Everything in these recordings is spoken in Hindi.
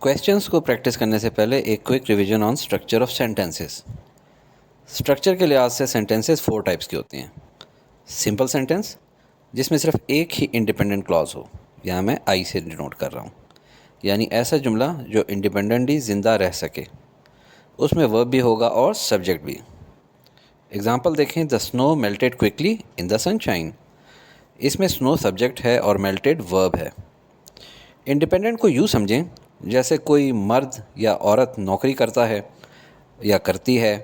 क्वेश्चंस को प्रैक्टिस करने से पहले एक quick revision on structure of sentences. Structure के लिहाज से सेंटेंसेस 4 टाइप्स की होती हैं। सिंपल सेंटेंस, जिसमें सिर्फ एक ही इंडिपेंडेंट क्लॉज हो, यहाँ मैं आई से डिनोट कर रहा हूँ, यानी ऐसा जुमला जो इंडिपेंडेंटली ज़िंदा रह सके, उसमें वर्ब भी होगा और सब्जेक्ट भी। एग्जाम्पल देखें, the snow melted quickly in the sunshine. इसमें स्नो सब्जेक्ट है और मेल्टेड वर्ब है। इंडिपेंडेंट को यूँ समझें जैसे कोई मर्द या औरत नौकरी करता है या करती है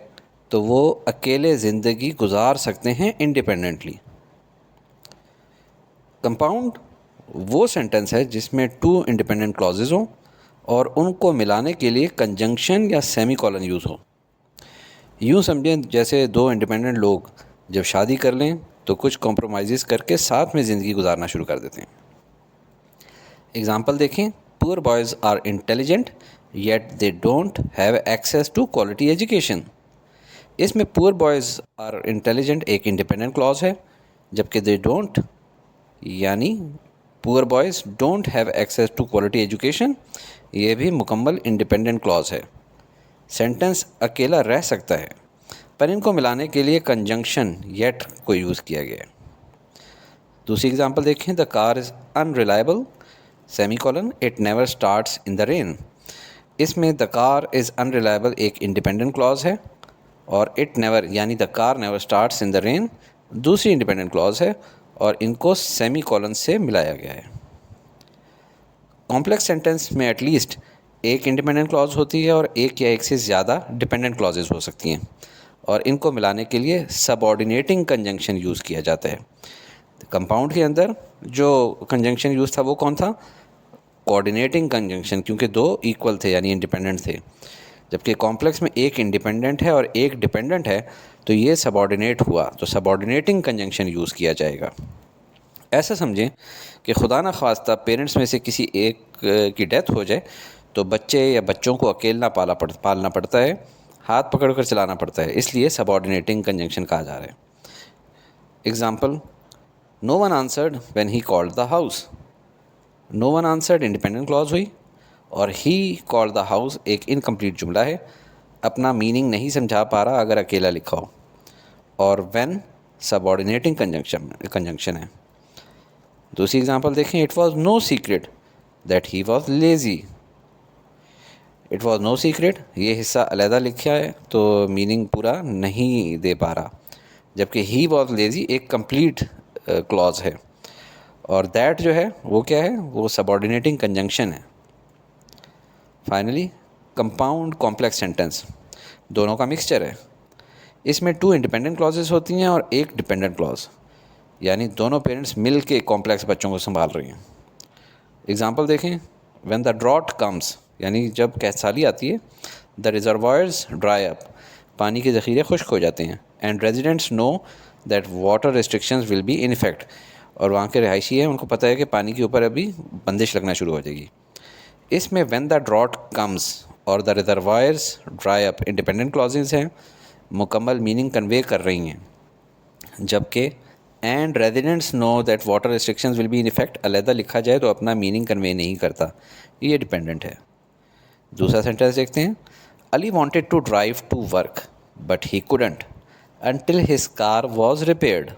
तो वो अकेले ज़िंदगी गुजार सकते हैं इंडिपेंडेंटली। कंपाउंड वो सेंटेंस है जिसमें 2 इंडिपेंडेंट क्लॉजेज हों और उनको मिलाने के लिए कंजंक्शन या सेमीकोलन यूज़ हो। यूँ समझें जैसे 2 इंडिपेंडेंट लोग जब शादी कर लें तो कुछ कॉम्प्रोमाइज़ करके साथ में ज़िंदगी गुजारना शुरू कर देते हैं। एग्जाम्पल देखें, poor boys are intelligent yet they don't have access to quality education. इसमें पुअर बॉयज़ आर इंटेलिजेंट एक इंडिपेंडेंट क्लॉज है, जबकि दे डोंट यानी poor boys don't have access to quality education ये भी मुकम्मल इंडिपेंडेंट क्लॉज है। सेंटेंस अकेला रह सकता है, पर इनको मिलाने के लिए कंजंक्शन येट को यूज़ किया गया है। दूसरी एग्जाम्पल देखें, the car is unreliable semicolon it never starts in the rain. इसमें द कार इज़ अनरिलायबल एक इंडिपेंडेंट क्लॉज है और इट नेवर यानी the car never starts in the rain दूसरी इंडिपेंडेंट क्लॉज है और इनको सेमीकोलन से मिलाया गया है। कॉम्प्लेक्स सेंटेंस में एटलीस्ट एक इंडिपेंडेंट क्लॉज होती है और एक या एक से ज़्यादा डिपेंडेंट क्लॉजेज हो सकती हैं और इनको मिलाने के लिए सबऑर्डिनेटिंग कंजंक्शन यूज़ किया जाता है। कंपाउंड के अंदर जो कंजंक्शन यूज़ था वो कौन था? कोऑर्डिनेटिंग कंजंक्शन, क्योंकि 2 इक्वल थे यानी इंडिपेंडेंट थे। जबकि कॉम्प्लेक्स में एक इंडिपेंडेंट है और एक डिपेंडेंट है तो ये सबऑर्डिनेट हुआ, तो सबऑर्डिनेटिंग कंजंक्शन यूज़ किया जाएगा। ऐसा समझें कि खुदा न खास्ता पेरेंट्स में से किसी एक की डेथ हो जाए तो बच्चे या बच्चों को अकेला पालना पड़ता है, हाथ पकड़कर चलाना पड़ता है, इसलिए सबऑर्डिनेटिंग कंजंक्शन कहा जा रहा है। Example, no one answered when he called the house. No one answered independent clause हुई और ही कॉल्ड द हाउस एक इनकम्प्लीट जुमला है, अपना मीनिंग नहीं समझा पा रहा अगर अकेला लिखा हो, और व्हेन सबऑर्डिनेटिंग कंजंक्शन है। दूसरी एग्जांपल देखें, it was no secret that he was lazy. It was no secret ये हिस्सा अलहदा लिखा है तो मीनिंग पूरा नहीं दे पा रहा, जबकि ही वाज लेज़ी एक कंप्लीट क्लॉज है और दैट जो है वो क्या है, वो सबऑर्डिनेटिंग कंजंक्शन है। फाइनली कंपाउंड कॉम्प्लेक्स सेंटेंस दोनों का मिक्सचर है। इसमें 2 इंडिपेंडेंट क्लॉजेस होती हैं और एक डिपेंडेंट क्लॉज, यानी दोनों पेरेंट्स मिल के कॉम्प्लेक्स बच्चों को संभाल रही हैं। एग्जाम्पल देखें, व्हेन द ड्रॉट कम्स यानी जब कैसाली आती है, द रिजर्वायर्स ड्राई अप पानी के ज़ख़ीरे खुश्क हो जाते हैं, and residents know that water restrictions will be in effect, और वहाँ के रहायशी हैं उनको पता है कि पानी के ऊपर अभी बंदिश लगना शुरू हो जाएगी। इसमें व्हेन द ड्रॉट कम्स और the reservoirs dry up independent clauses हैं, मुकम्मल मीनिंग कन्वे कर रही हैं, जबकि and residents know that water restrictions will be in effect अलहदा लिखा जाए तो अपना मीनिंग कन्वे नहीं करता, ये डिपेंडेंट है। दूसरा सेंटेंस देखते हैं, Ali wanted to drive to work but he couldn't until his car was repaired.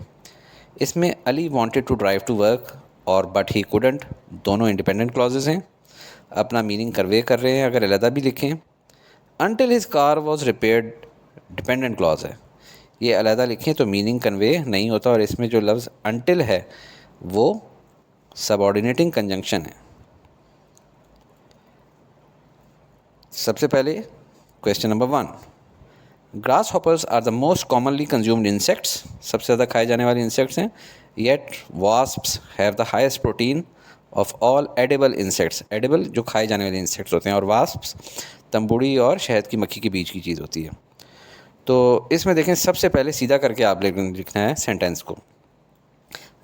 इसमें Ali wanted to drive to work और बट ही कुडंट दोनों इंडिपेंडेंट क्लॉजेज हैं, अपना मीनिंग कन्वे कर रहे हैं अगर अलहदा भी लिखें। Until his car was repaired dependent clause है, ये अलहदा लिखें तो मीनिंग कन्वे नहीं होता और इसमें जो लफ्ज़ अंटिल है वो सबऑर्डिनेटिंग कंजंक्शन है। सबसे पहले question number 1, grasshoppers are the most commonly consumed insects. सबसे ज़्यादा खाए जाने वाले इंसेक्ट्स हैं, yet wasps have the highest protein of all edible insects. Edible जो खाए जाने वाले इंसेक्ट्स होते हैं और वास्प्स तंबूड़ी और शहद की मक्खी के बीच की चीज़ होती है। तो इसमें देखें, सबसे पहले सीधा करके आप लिखना है सेंटेंस को।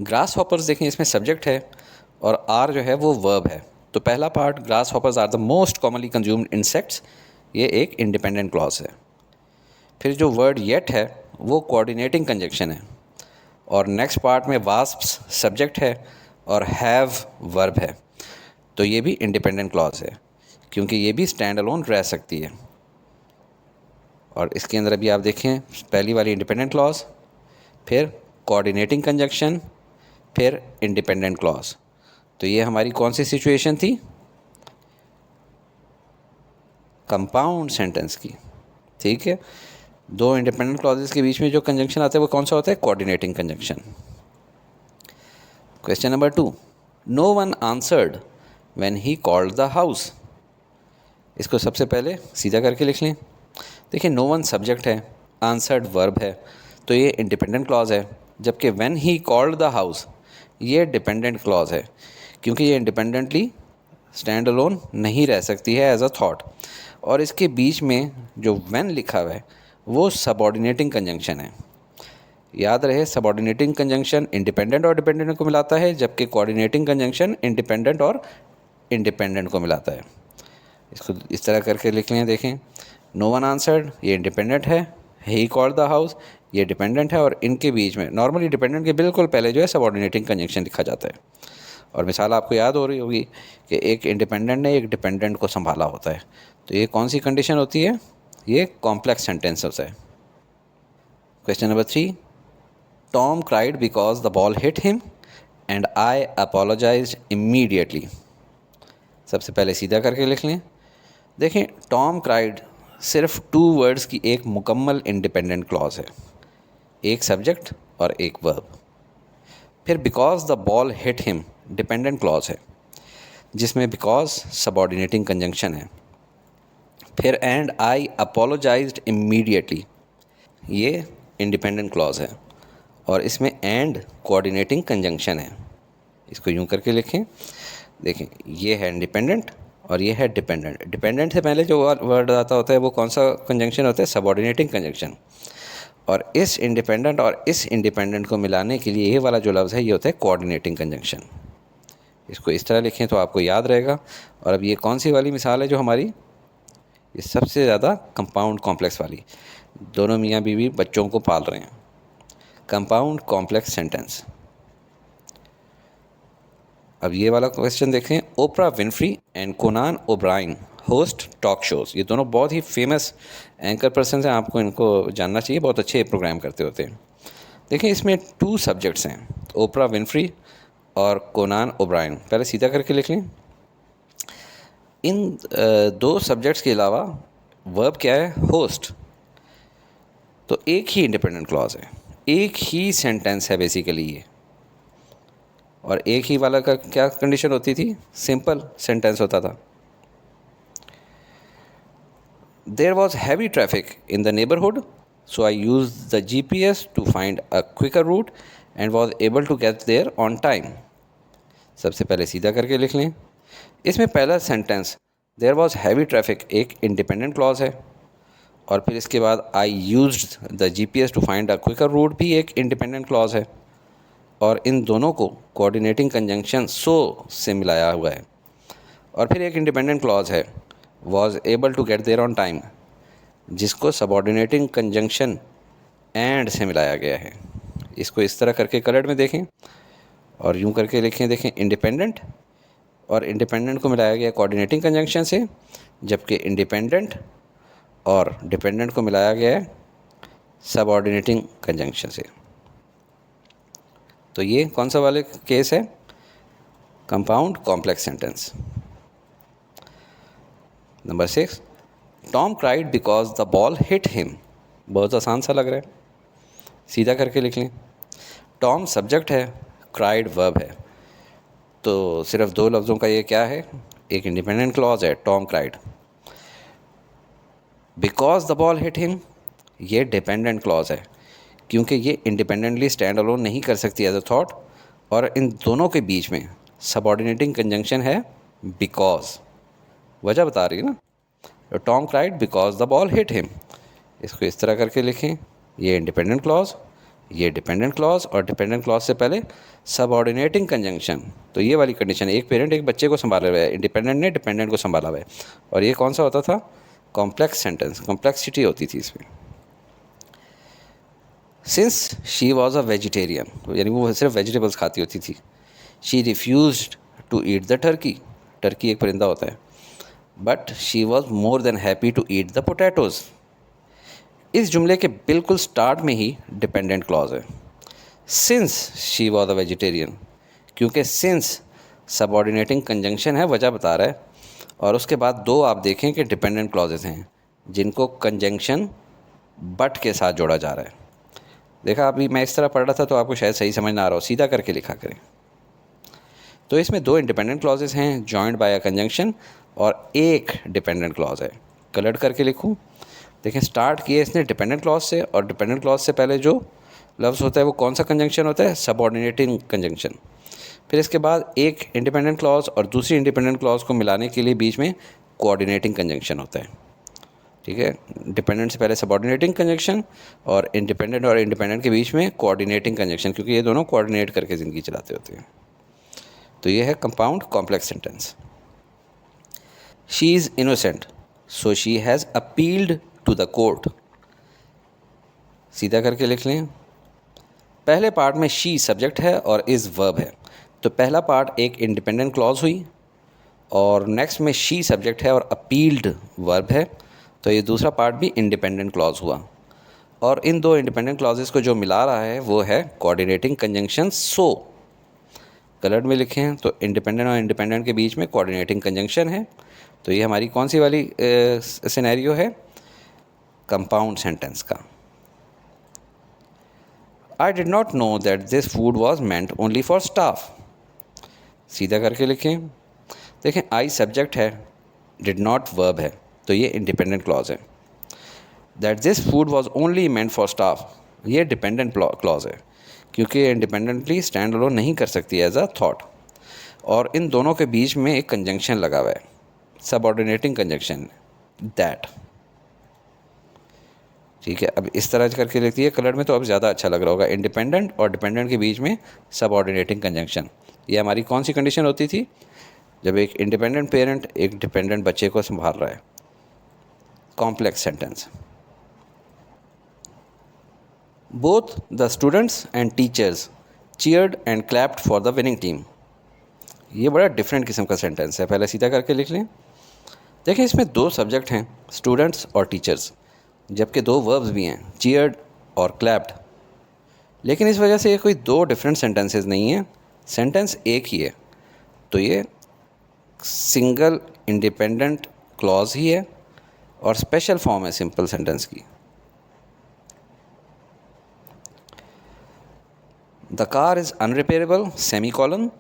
ग्रास हॉपर्स देखें, इसमें सब्जेक्ट है और आर जो है वो वर्ब है। तो पहला part, grasshoppers are the most commonly consumed insects, ये एक इंडिपेंडेंट क्लॉज है। फिर जो वर्ड येट है वो कोऑर्डिनेटिंग कंजंक्शन है और नेक्स्ट पार्ट में वास्प्स सब्जेक्ट है और हैव वर्ब है, तो ये भी इंडिपेंडेंट क्लॉज है। क्योंकि ये भी स्टैंड अलोन रह सकती है। और इसके अंदर अभी आप देखें, पहली वाली इंडिपेंडेंट क्लॉज, फिर कोऑर्डिनेटिंग कंजक्शन, फिर इंडिपेंडेंट क्लॉज। तो ये हमारी कौन सी सिचुएशन थी? कंपाउंड सेंटेंस की। ठीक है, दो इंडिपेंडेंट क्लॉजेस के बीच में जो कंजंक्शन आता है वो कौन सा होता है? Coordinating conjunction. Question number 2, no one answered when he called the house. इसको सबसे पहले सीधा करके लिख लें। देखिए, नो वन सब्जेक्ट है, आंसर्ड वर्ब है, तो ये इंडिपेंडेंट क्लॉज है, जबकि when he called the house ये डिपेंडेंट क्लॉज है, क्योंकि ये इंडिपेंडेंटली स्टैंड अलोन नहीं रह सकती है एज अ थॉट। और इसके बीच में जो व्हेन लिखा हुआ है वो सबऑर्डिनेटिंग कंजंक्शन है। याद रहे, सबऑर्डिनेटिंग कंजंक्शन इंडिपेंडेंट और डिपेंडेंट को मिलाता है, जबकि कोऑर्डिनेटिंग कंजंक्शन इंडिपेंडेंट और इंडिपेंडेंट को मिलाता है। इसको इस तरह करके लिख लें। देखें, नो वन आंसर्ड ये इंडिपेंडेंट है, ही कॉल्ड द हाउस ये डिपेंडेंट है, और इनके बीच में नॉर्मली डिपेंडेंट के बिल्कुल पहले जो है सबऑर्डिनेटिंग कंजंक्शन लिखा जाता है। और मिसाल आपको याद हो रही होगी कि एक इंडिपेंडेंट ने एक डिपेंडेंट को संभाला होता है, तो ये कौन सी कंडीशन होती है? ये कॉम्प्लेक्स सेंटेंस होता है। Question number 3, Tom cried because the ball hit him and I apologised immediately. सबसे पहले सीधा करके लिख लें। देखें, टॉम क्राइड सिर्फ 2 वर्ड्स की एक मुकम्मल इंडिपेंडेंट क्लॉज है, एक सब्जेक्ट और एक वर्ब। फिर because the ball hit him dependent clause है, जिसमें बिकॉज सबऑर्डिनेटिंग कंजंक्शन है। फिर एंड आई अपोलोजाइज्ड इमीडिएटली ये इंडिपेंडेंट क्लॉज है, और इसमें एंड कोऑर्डिनेटिंग कंजंक्शन है। इसको यूं करके लिखें। देखें, ये है इंडिपेंडेंट और ये है डिपेंडेंट। डिपेंडेंट से पहले जो वर्ड आता होता है वो कौन सा कंजंक्शन होता है? Subordinating conjunction. और इस इंडिपेंडेंट और इस इंडिपेंडेंट को मिलाने के लिए ये वाला जो लफ्ज़ है ये होता है कोऑर्डिनेटिंग कंजंक्शन। इसको इस तरह लिखें तो आपको याद रहेगा। और अब ये कौन सी वाली मिसाल है जो हमारी ये सबसे ज़्यादा कंपाउंड कॉम्प्लेक्स वाली, दोनों मियाँ बीवी बच्चों को पाल रहे हैं, कंपाउंड कॉम्प्लेक्स सेंटेंस। अब ये वाला क्वेश्चन देखें, ओपरा Winfrey and Connon O'Brien host talk shows. ये दोनों बहुत ही फेमस एंकर पर्सन हैं, आपको इनको जानना चाहिए, बहुत अच्छे प्रोग्राम करते होते हैं। देखिए, इसमें 2 सब्जेक्ट्स हैं, ओपरा विनफ्री और कोनान ओब्राइन। पहले सीधा करके लिख लें। इन 2 सब्जेक्ट्स के अलावा वर्ब क्या है? होस्ट। तो एक ही इंडिपेंडेंट क्लॉज है, एक ही सेंटेंस है बेसिकली ये। और एक ही वाला का क्या कंडीशन होती थी? सिंपल सेंटेंस होता था। There was heavy traffic in the neighbourhood, so I use the GPS to find a quicker route and was able to get there on time. सबसे पहले सीधा करके लिख लें। इसमें पहला sentence there was heavy traffic एक इंडिपेंडेंट क्लॉज है, और फिर इसके बाद I used the GPS to find a quicker route भी एक इंडिपेंडेंट क्लॉज है, और इन दोनों को कोऑर्डिनेटिंग कंजंक्शन सो से मिलाया हुआ है। और फिर एक इंडिपेंडेंट क्लॉज है was able to get there on time, जिसको सबऑर्डिनेटिंग कंजंक्शन एंड से मिलाया गया है। इसको इस तरह करके कलर्ड में देखें और यूं करके लिखें। देखें, इंडिपेंडेंट और इंडिपेंडेंट को मिलाया गया कोऑर्डिनेटिंग कंजंक्शन से, जबकि इंडिपेंडेंट और डिपेंडेंट को मिलाया गया है सबऑर्डिनेटिंग कंजंक्शन से। तो ये कौन सा वाले केस है? Compound complex sentence. Number 6, Tom cried because the ball hit him. बहुत आसान सा लग रहा है, सीधा करके लिख लें। टॉम सब्जेक्ट है, क्राइड वर्ब है, तो सिर्फ 2 लफ्ज़ों का ये क्या है? एक इंडिपेंडेंट क्लॉज है, Tom cried. Because the ball hit him ये डिपेंडेंट क्लॉज है, क्योंकि ये इंडिपेंडेंटली स्टैंड अलोन नहीं कर सकती एज अ थॉट, और इन दोनों के बीच में सबऑर्डिनेटिंग कंजंक्शन है बिकॉज। वजह बता रही है ना। Tom cried because the ball hit him. इसको इस तरह करके लिखें। ये इंडिपेंडेंट क्लॉज, ये डिपेंडेंट क्लॉज, और डिपेंडेंट क्लॉज से पहले सबऑर्डिनेटिंग कंजंक्शन। तो ये वाली कंडीशन, एक पेरेंट एक बच्चे को संभाला हुआ है, इंडिपेंडेंट ने डिपेंडेंट को संभाला हुआ है, और ये कौन सा होता था? कॉम्प्लेक्स सेंटेंस, कॉम्प्लेक्सिटी होती थी इसमें। Since she was a vegetarian, यानी वो सिर्फ वेजिटेबल्स खाती होती थी। She refused to eat the turkey. Turkey एक परिंदा होता है। But she was more than happy to eat the potatoes. इस जुमले के बिल्कुल स्टार्ट में ही डिपेंडेंट क्लॉज है। Since she was a vegetarian, क्योंकि सिंस सबऑर्डिनेटिंग कंजंक्शन है, वजह बता रहा है। और उसके बाद दो आप देखें कि डिपेंडेंट क्लॉजेस हैं जिनको कंजंक्शन बट के साथ जोड़ा जा रहा है। देखा, अभी मैं इस तरह पढ़ रहा था तो आपको शायद सही समझ ना आ रहा हो, सीधा करके लिखा करें। तो इसमें दो इंडिपेंडेंट क्लॉजेस हैं जॉइंड बाय अ कंजंक्शन, और एक डिपेंडेंट क्लॉज है। कलर्ड करके लिखूं, देखें स्टार्ट किए इसने डिपेंडेंट क्लॉज से, और डिपेंडेंट क्लॉज से पहले जो लफ्ज़ होता है वो कौन सा कंजंक्शन होता है? Subordinating conjunction. फिर इसके बाद एक इंडिपेंडेंट क्लॉज और दूसरी इंडिपेंडेंट क्लॉज को मिलाने के लिए बीच में कोऑर्डिनेटिंग कंजंक्शन होता है। ठीक है, डिपेंडेंट से पहले सबऑर्डिनेटिंग कंजंक्शन और इंडिपेंडेंट के बीच में कोऑर्डिनेटिंग कंजंक्शन, क्योंकि ये दोनों कोऑर्डिनेट करके ज़िंदगी चलाते होते हैं। तो ये है compound complex sentence. She is innocent so she has appealed to the court. सीधा करके लिख लें। पहले पार्ट में शी सब्जेक्ट है और इज़ वर्ब है, तो पहला पार्ट एक इंडिपेंडेंट क्लॉज हुई, और नेक्स्ट में शी सब्जेक्ट है और अपील्ड वर्ब है, तो ये दूसरा पार्ट भी इंडिपेंडेंट क्लॉज हुआ। और इन दो इंडिपेंडेंट क्लॉजेस को जो मिला रहा है वो है कोऑर्डिनेटिंग कंजंक्शन सो। कलर्ड में लिखें तो इंडिपेंडेंट और इंडिपेंडेंट के बीच में कोऑर्डिनेटिंग कंजंक्शन है। तो ये हमारी कौन सी वाली सिनेरियो है? कंपाउंड सेंटेंस का। I did not know that this food was meant only for staff. सीधा करके लिखें। देखें, आई सब्जेक्ट है, डिड नॉट वर्ब है, तो ये इंडिपेंडेंट क्लॉज है। That this food was only meant for staff, ये डिपेंडेंट क्लॉज है, क्योंकि इंडिपेंडेंटली स्टैंड अलोन नहीं कर सकती एज अ थॉट। और इन दोनों के बीच में एक कंजंक्शन लगा हुआ है, सबऑर्डिनेटिंग कंजंक्शन, दैट। ठीक है, अब इस तरह करके लिखती है कलर में, तो अब ज़्यादा अच्छा लग रहा होगा। इंडिपेंडेंट और डिपेंडेंट के बीच में सबऑर्डिनेटिंग कंजंक्शन, ये हमारी कौन सी कंडीशन होती थी? जब एक इंडिपेंडेंट पेरेंट एक डिपेंडेंट बच्चे को संभाल रहा है। Complex sentence. Both the students and teachers cheered and clapped for the winning team. ये बड़ा डिफरेंट किस्म का सेंटेंस है, पहले सीधा करके लिख लें। देखें, इसमें दो सब्जेक्ट हैं, स्टूडेंट्स और टीचर्स, जबकि दो वर्ब्स भी हैं, चीयर्ड और क्लैप्ड। लेकिन इस वजह से ये कोई दो डिफरेंट सेंटेंसेस नहीं हैं, सेंटेंस एक ही है। तो ये सिंगल इंडिपेंडेंट क्लॉज ही है और स्पेशल फॉर्म है सिंपल सेंटेंस की। The car is unrepairable semicolon,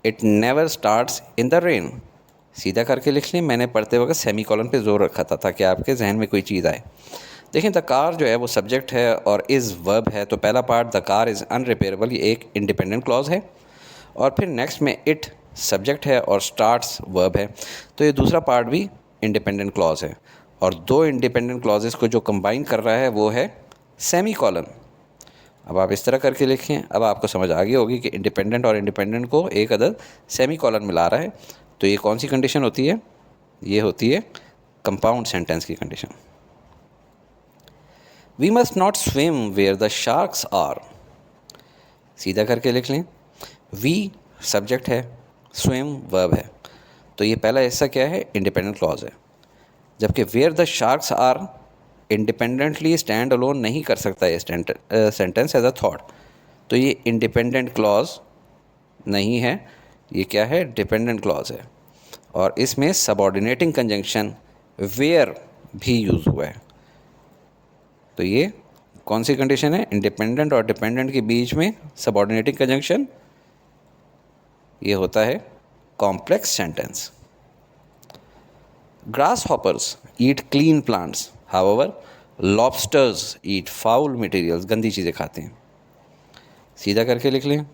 it never starts in the rain. सीधा करके लिख लें, मैंने पढ़ते वक्त सेमीकोलन पे जोर रखा था ताकि आपके जहन में कोई चीज़ आए। देखें, द कार जो है वो सब्जेक्ट है और इज़ वर्ब है, तो पहला पार्ट द कार इज़ अनरिपेयरेबल ये एक इंडिपेंडेंट क्लॉज है, और फिर नेक्स्ट में इट सब्जेक्ट है और स्टार्ट्स वर्ब है, तो ये दूसरा पार्ट भी इंडिपेंडेंट क्लॉज है। और दो इंडिपेंडेंट क्लॉजेस को जो कंबाइन कर रहा है वो है सेमीकोलन। अब आप इस तरह करके लिखें, अब आपको समझ आ गई होगी कि इंडिपेंडेंट और इंडिपेंडेंट को एक अदद सेमीकोलन मिला रहा है। तो ये कौन सी कंडीशन होती है? ये होती है कंपाउंड सेंटेंस की condition. We must not swim where the sharks are. सीधा करके लिख लें। वी सब्जेक्ट है, स्विम वर्ब है, तो ये पहला हिस्सा क्या है? इंडिपेंडेंट क्लॉज है। जबकि where the sharks are independently stand alone नहीं कर सकता ये सेंटेंस एज अ थॉट, तो ये इंडिपेंडेंट क्लॉज नहीं है, ये क्या है? डिपेंडेंट क्लॉज है। और इसमें सबऑर्डिनेटिंग कंजंक्शन वेयर भी यूज़ हुआ है। तो ये कौन सी कंडीशन है? इंडिपेंडेंट और डिपेंडेंट के बीच में सबऑर्डिनेटिंग कंजंक्शन, ये होता है कॉम्प्लेक्स सेंटेंस। ग्रासहॉपर्स ईट क्लीन प्लांट्स, हाउएवर लॉबस्टर्स ईट फाउल मटेरियल्स। गंदी चीज़ें खाते हैं। सीधा करके लिख लें।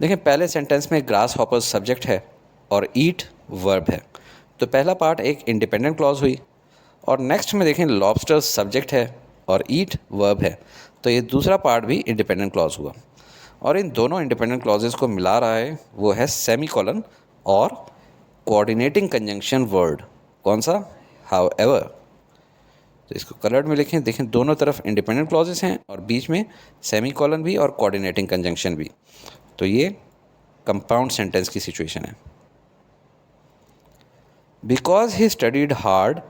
देखें, पहले सेंटेंस में ग्रासहॉपर्स सब्जेक्ट है और ईट वर्ब है, तो पहला पार्ट एक इंडिपेंडेंट क्लॉज हुई, और नेक्स्ट में देखें लॉबस्टर्स सब्जेक्ट है और ईट वर्ब है, तो ये दूसरा पार्ट भी इंडिपेंडेंट क्लॉज हुआ। और इन दोनों इंडिपेंडेंट क्लॉजेस को मिला रहा है वो है सेमीकोलन और कोऑर्डिनेटिंग कंजंक्शन वर्ड। कौन सा? हाउएवर। तो इसको कलर्ड में लिखें। देखें, दोनों तरफ इंडिपेंडेंट क्लॉजेस हैं और बीच में सेमीकोलन भी और कोऑर्डिनेटिंग कंजंक्शन भी, तो ये कंपाउंड सेंटेंस की सिचुएशन है। Because he studied hard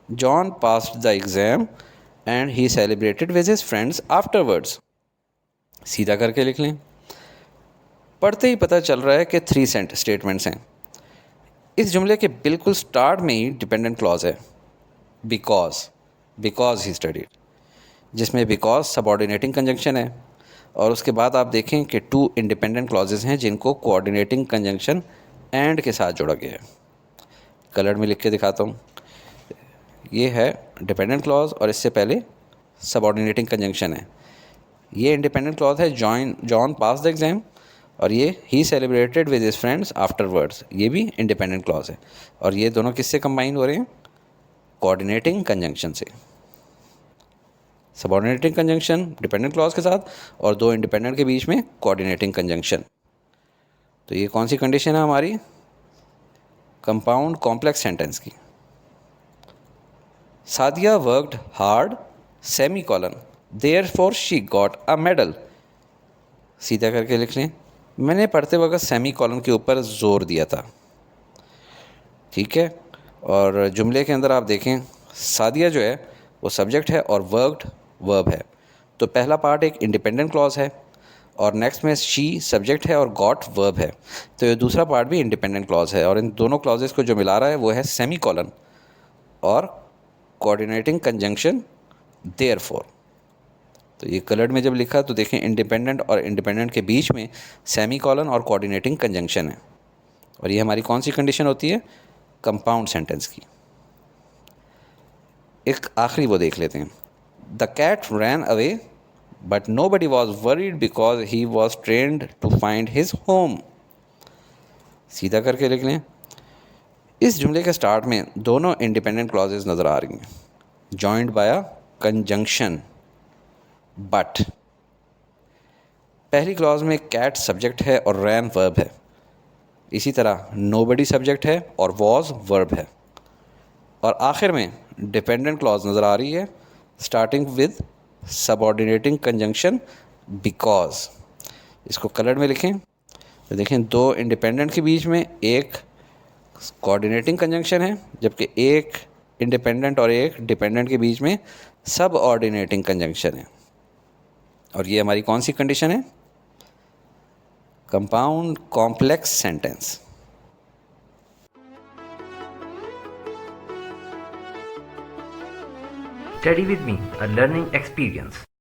John passed the exam and he celebrated with his friends afterwards. सीधा करके लिख लें। पढ़ते ही पता चल रहा है कि 3 स्टेटमेंट्स हैं। इस जुमले के बिल्कुल स्टार्ट में ही डिपेंडेंट क्लॉज है, बिकॉज ही स्टडीड, जिसमें बिकॉज सबऑर्डिनेटिंग कंजंक्शन है। और उसके बाद आप देखें कि 2 इंडिपेंडेंट क्लॉजेज़ हैं जिनको कोऑर्डिनेटिंग कंजंक्शन एंड के साथ जोड़ा गया है। कलर में लिख के दिखाता हूँ। ये है डिपेंडेंट क्लॉज और इससे पहले सबऑर्डिनेटिंग कंजंक्शन है। ये इंडिपेंडेंट क्लॉज है जॉन पास द एग्ज़ाम, और ये he celebrated with his friends afterwards, ये भी इंडिपेंडेंट क्लॉज है। और ये दोनों किससे कंबाइन हो रहे हैं? कोऑर्डिनेटिंग कंजंक्शन से। सबऑर्डिनेटिंग कंजंक्शन डिपेंडेंट क्लॉज के साथ और 2 इंडिपेंडेंट के बीच में कोऑर्डिनेटिंग कंजंक्शन। तो ये कौन सी कंडीशन है हमारी? कंपाउंड कॉम्प्लेक्स सेंटेंस की। Sadia worked hard semicolon therefore she got a medal. सीधा करके लिख लें। मैंने पढ़ते वक्त सेमीकोलन के ऊपर ज़ोर दिया था, ठीक है। और जुमले के अंदर आप देखें, सादिया जो है वो सब्जेक्ट है और वर्कड वर्ब है। तो पहला पार्ट एक इंडिपेंडेंट क्लॉज है और नेक्स्ट में शी सब्जेक्ट है और गॉट वर्ब है। तो ये दूसरा पार्ट भी इंडिपेंडेंट क्लॉज है और इन दोनों क्लॉजेस को जो मिला रहा है वो है सेमीकोलन और कोऑर्डिनेटिंग कंजंक्शन देयरफॉर। तो ये कलर्ड में जब लिखा तो देखें इंडिपेंडेंट और इंडिपेंडेंट के बीच में सेमीकोलन और कोऑर्डिनेटिंग कंजंक्शन है। और ये हमारी कौन सी कंडीशन होती है? कंपाउंड सेंटेंस की। एक आखिरी वो देख लेते हैं। The cat ran away but nobody was worried because he was trained to find his home. सीधा करके लिख लें। इस जुमले के स्टार्ट में दोनों इंडिपेंडेंट क्लॉजेज नज़र आ रही हैं, joined by a conjunction but. पहली क्लॉज में कैट सब्जेक्ट है और रैन वर्ब है। इसी तरह नोबडी सब्जेक्ट है और वॉज वर्ब है। और आखिर में डिपेंडेंट क्लॉज नज़र आ रही है starting with subordinating conjunction because. इसको कलर में लिखें तो देखें 2 इंडिपेंडेंट के बीच में एक कोऑर्डिनेटिंग कंजंक्शन है, जबकि एक इंडिपेंडेंट और एक डिपेंडेंट के बीच में सबऑर्डिनेटिंग कंजंक्शन है। और ये हमारी कौन सी कंडीशन है? Compound complex sentence. Study with me, a learning experience.